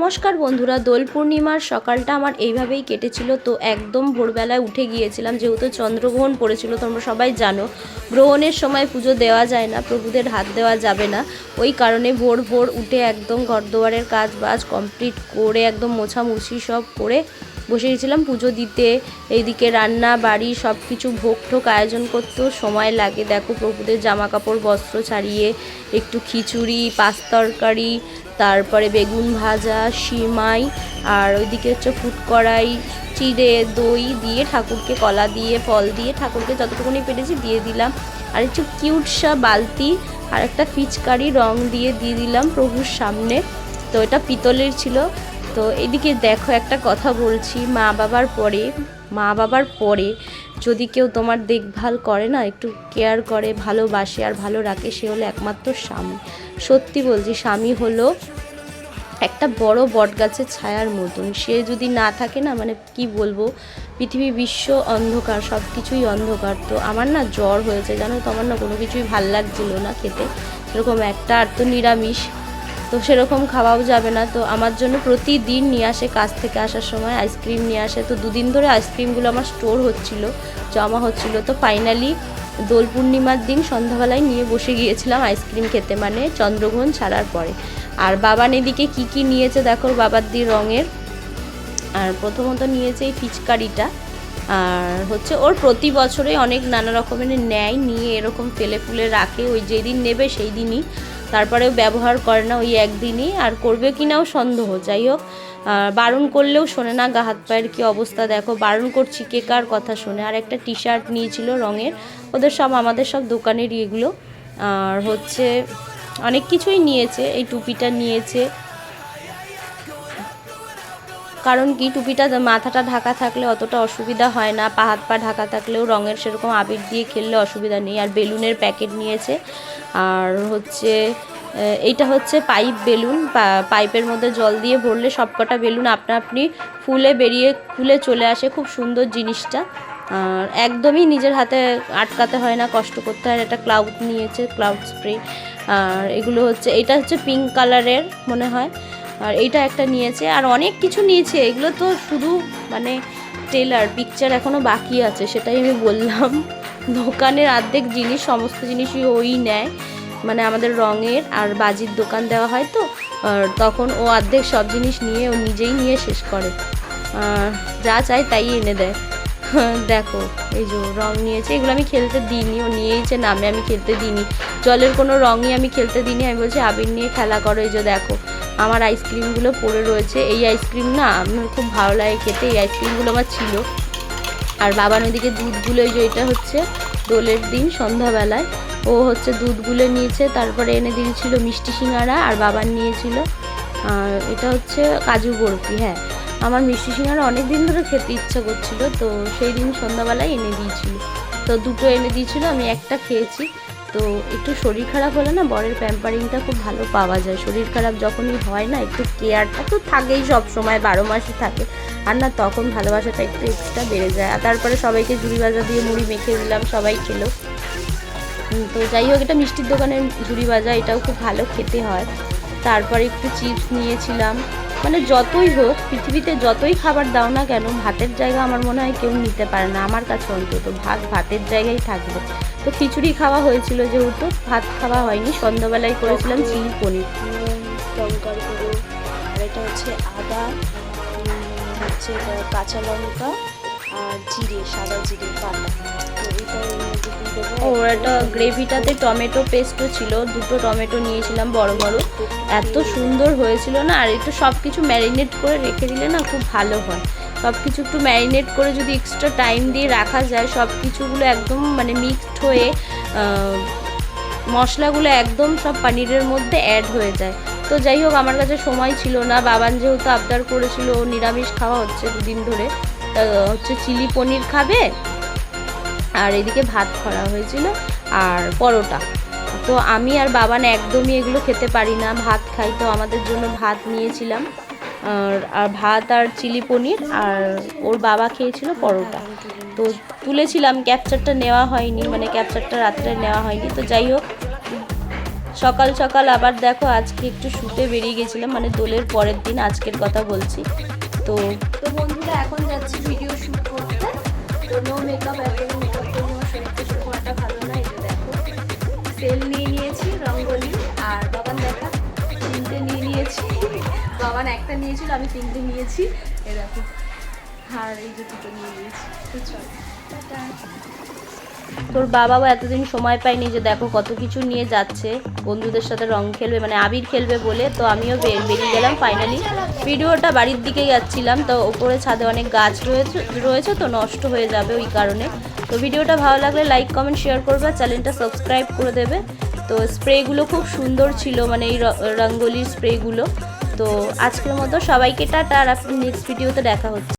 নমস্কার বন্ধুরা, দোল পূর্ণিমার সকালটা আমার এইভাবেই কেটেছিল। তো একদম ভোরবেলায় উঠে গিয়েছিলাম, যেহেতু চন্দ্রগ্রহণ পড়েছিল। তোমরা সবাই জানো গ্রহণের সময় পুজো দেওয়া যায় না, প্রভুদের হাত দেওয়া যাবে না। ওই কারণে ভোর ভোর উঠে একদম ঘরদোয়ারের কাজ বাজ কমপ্লিট করে একদম মোছামুছি সব করে বসে গেছিলাম পুজো দিতে। এইদিকে রান্না বাড়ি সব কিছু ভোগ ঠোক আয়োজন করতেও সময় লাগে। দেখো, প্রভুদের জামা কাপড় বস্ত্র ছাড়িয়ে একটু খিচুড়ি, পাঁচ তরকারি, তারপরে বেগুন ভাজা, সিমাই, আর ওইদিকে হচ্ছে ফুট কড়াই, চিড়ে দই দিয়ে ঠাকুরকে, কলা দিয়ে, ফল দিয়ে ঠাকুরকে যতটুকুনি পেরেছি দিয়ে দিলাম। আর একটু কিউটসা বালতি আর একটা পিচকারি রং দিয়ে দিলাম প্রভুর সামনে। তো এটা পিতলের ছিল। তো এদিকে দেখো, একটা কথা বলছি, মা বাবার পরে যদি কেউ তোমার দেখভাল করে না, একটু কেয়ার করে, ভালোবাসে আর ভালো রাখে, সে হলো একমাত্র স্বামী। সত্যি বলছি, স্বামী হলো একটা বড় বটগাছের ছায়ার মতন। সে যদি না থাকে না, মানে কি বলবো, পৃথিবী বিশ্ব অন্ধকার, সব কিছুই অন্ধকার। তো আমার না জ্বর হয়েছে জানো তো, আমার না কোনো কিছুই ভাল লাগছিল না খেতে, সেরকম একটা। আর তো নিরামিষ, তো সেরকম খাওয়াও যাবে না। তো আমার জন্য প্রতিদিন নিয়ে আসে, কাজ থেকে আসার সময় আইসক্রিম নিয়ে আসে। তো দুদিন ধরে আইসক্রিমগুলো আমার স্টোর হচ্ছিল, জমা হচ্ছিল। তো ফাইনালি দোল পূর্ণিমার দিন সন্ধ্যাবেলায় নিয়ে বসে গিয়েছিলাম আইসক্রিম খেতে, মানে চন্দ্রগ্রহণ ছাড়ার পরে। আর বাবান এদিকে কী নিয়েছে দেখো, বাবার দি রঙের। আর প্রথমত নিয়েছে এই পিচকারিটা। আর হচ্ছে ওর প্রতি বছরে অনেক নানা রকমের নেয়, নিয়ে এরকম ফেলে ফুলে রাখে, ওই যেদিন নেবে সেই দিনই, তারপরেও ব্যবহার করে না ওই একদিনই। আর করবে কি নাও সন্দেহ। যাই হোক, বারণ করলেও শোনে না, গা হাত পায়ের কী অবস্থা দেখো। বারণ করছি, কে কার কথা শোনে। আর একটা টি শার্ট নিয়েছিল রঙের, ওদের সব, আমাদের সব দোকানের এগুলো। আর হচ্ছে অনেক কিছুই নিয়েছে, এই টুপিটা নিয়েছে। কারণ কি, টুপিটা মাথাটা ঢাকা থাকলে অতটা অসুবিধা হয় না, পা হাত পা ঢাকা থাকলেও রঙের সেরকম আবির দিয়ে খেললে অসুবিধা নেই। আর বেলুনের প্যাকেট নিয়েছে। আর হচ্ছে এইটা হচ্ছে পাইপ বেলুন, পাইপের মধ্যে জল দিয়ে ভরলে সবকটা বেলুন আপনা আপনি খুলে চলে আসে। খুব সুন্দর জিনিসটা। আর একদমই নিজের হাতে আটকাতে হয় না, কষ্ট করতে হয়। একটা ক্লাউড নিয়েছে, ক্লাউড স্প্রে। আর এগুলো হচ্ছে, এটা হচ্ছে পিঙ্ক কালারের মনে হয়। আর এইটা একটা নিয়েছে। আর অনেক কিছু নিয়েছে, এগুলো তো শুধু মানে ট্রেলার, পিকচার এখনও বাকি আছে, সেটাই আমি বললাম। দোকানের অর্ধেক জিনিস, সমস্ত জিনিসই ওই নেয়, মানে আমাদের রঙের আর বাজির দোকান দেওয়া হয় তো, তখন ও অর্ধেক সব জিনিস নিয়ে ও নিজেই নিয়ে শেষ করে, যা চাই তাই এনে দেয়। দেখো, এই যে রং নিয়েছে, এগুলো আমি খেলতে দিইনি, ও নিয়েছে নামে, আমি খেলতে দিইনি। জলের কোনো রঙই আমি খেলতে দিইনি, আমি বলছি আবির নিয়ে খেলা করো। এই যে দেখো, আমার আইসক্রিমগুলো পড়ে রয়েছে। এই আইসক্রিম না আমার খুব ভালো লাগে খেতে, এই আইসক্রিমগুলো আমার ছিল। আর বাবার ওইদিকে দুধগুলো, এই যে এটা হচ্ছে দোলের দিন সন্ধ্যাবেলায় ও হচ্ছে দুধগুলো নিয়েছে, তারপরে এনে দিয়েছিল মিষ্টি সিঙ্গারা। আর বাবার নিয়েছিল আর এটা হচ্ছে কাজু বরফি। হ্যাঁ, আমার মিষ্টি সিঙ্গারা অনেক দিন ধরে খেতে ইচ্ছা করছিল, তো সেই দিন সন্ধ্যাবেলায় এনে দিয়েছিল। তো দুটো এনে দিয়েছিল, আমি একটা খেয়েছি। তো একটু শরীর খারাপ হলে না, বরের প্যাম্পারিংটা খুব ভালো পাওয়া যায়। শরীর খারাপ যখনই হয় না, একটু কেয়ারটা তো থাকেই, সব সময় 12 মাসই থাকে। আর না, তখন ভালোবাসাটা একটু এক্সট্রা বেড়ে যায়। আর তারপরে সবাইকে ঝুড়ি ভাজা দিয়ে মুড়ি মেখে দিলাম, সবাই খেলো। তো যাই হোক, এটা মিষ্টির দোকানের ঝুড়ি ভাজা, এটাও খুব ভালো খেতে হয়। তারপরে একটু চিপস নিয়েছিলাম। মানে যতই হোক, পৃথিবীতে যতই খাবার দাও না কেন, ভাতের জায়গা আমার মনে হয় কেউ নিতে পারে না, আমার কাছে অন্তত। ভাতের জায়গায় থাকবে। তো খিচুড়ি খাওয়া হয়েছিল, যেহেতু ভাত খাওয়া হয়নি। সন্ধ্যাবেলায় করেছিলাম চিলি পনির, লঙ্কার গুঁড়ো, আর এটা হচ্ছে আদা, হচ্ছে কাঁচা লঙ্কা আর জিরে, সাদা জিরে বাটা। তো এটা ও, একটা গ্রেভিটাতে টমেটো পেস্টও ছিল, দুটো টমেটো নিয়েছিলাম বড় বড়। এত সুন্দর হয়েছিল না। আর একটু সব কিছু ম্যারিনেট করে রেখে দিলে না খুব ভালো হয়। সব কিছু একটু ম্যারিনেট করে যদি এক্সট্রা টাইম দিয়ে রাখা যায়, সব কিছুগুলো একদম মানে মিক্সড হয়ে মশলাগুলো একদম সব পনিরের মধ্যে অ্যাড হয়ে যায়। তো যাই হোক, আমার কাছে সময় ছিল না। বাবান যেহেতু আবদার করেছিল, নিরামিষ খাওয়া হচ্ছে দুদিন ধরে, হচ্ছে চিলি পনির খাবে। আর এদিকে ভাত করা হয়েছিল আর পরোটা। তো আমি আর বাবান একদমই এগুলো খেতে পারি না, ভাত খাই। তো আমাদের জন্য ভাত নিয়েছিলাম, আর ভাত আর চিলি পনির। আর ওর বাবা খেয়েছিল পরোটা। তো তুলেছিলাম, ক্যাপচারটা নেওয়া হয়নি, মানে ক্যাপচারটা রাত্রে নেওয়া হয়নি। তো যাই হোক, সকাল সকাল আবার দেখো আজকে একটু শুতে বেরিয়ে গেছিলাম, মানে দোলের পরের দিন, আজকের কথা বলছি। তো বন্ধুরা এখন যাচ্ছি ভিডিও শ্যুট করতে। তো নো মেকআপ, একদম মেকআপ করে আমার শরীরটা সেরকম একটা ভালো না। এই যে দেখো তেল নিয়ে নিয়েছি, রঙ্গোলি, আর বাবান দেখা 3টে নিয়ে নিয়েছি। বাবান একটা নিয়েছিল, আমি 3টে নিয়েছি। এ দেখো, আর এই যে 2টো নিয়ে নিয়েছি। তো চল টাটা। তোর বাবাও এতদিন সময় পায়নি, যে দেখো কত কিছু নিয়ে যাচ্ছে, বন্ধুদের সাথে রং খেলবে, মানে আবির খেলবে বলে। তো আমিও বেরিয়ে গেলাম ফাইনালি। ভিডিওটা বাড়ির দিকে যাচ্ছিলাম, তো ওপরে ছাদে অনেক গাছ রয়েছে তো নষ্ট হয়ে যাবে ওই কারণে। তো ভিডিওটা ভালো লাগলে লাইক কমেন্ট শেয়ার করবে, চ্যানেলটা সাবস্ক্রাইব করে দেবে। তো স্প্রেগুলো খুব সুন্দর ছিল, মানে এই রঙ্গোলির স্প্রেগুলো। তো আজকের মতো সবাইকে টাটা, আর নেক্সট ভিডিওতে দেখা হচ্ছে।